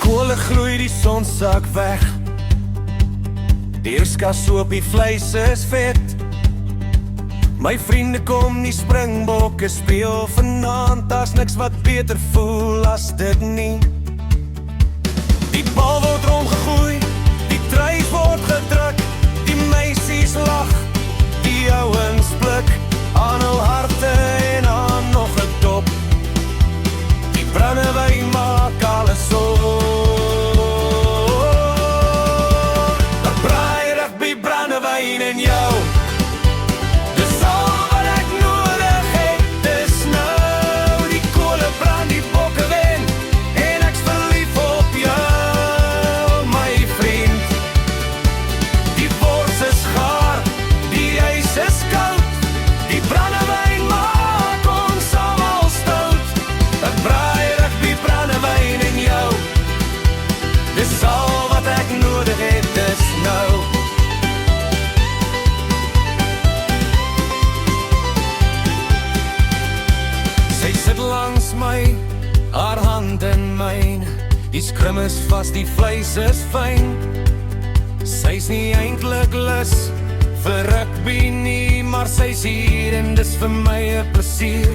Kole gloei, die son sak weg. Die yskas op die vleis is vet. My vriende kom die Springbokke speel vanaand. Daar's niks wat beter voel as dit nie. Die bal word rondgegooi, die treis word gedruk. Die meisies lag, die ouens blik aan hul harte en aan nog 'n dop. Die brandewyn maak alles op. 'n braai rugby brandewyn in jou. Dis al wat ek nodig het, dis nou. Die kole brand, die bokke wen, en ek's verlief op jou, my vriend. Die wors is gaar, die ys is koud. Die brandewyn maak ons almal stout. 'n braai rugby brandewyn in jou. Dis al wat ek nodig het, dis nou. Sy sit langs my, haar hand in myn. Die skrim is vas, die vleis is fyn. Sy's nie eintlik lus vir rugby nie, maar sy's hier en dis vir my 'n plesier.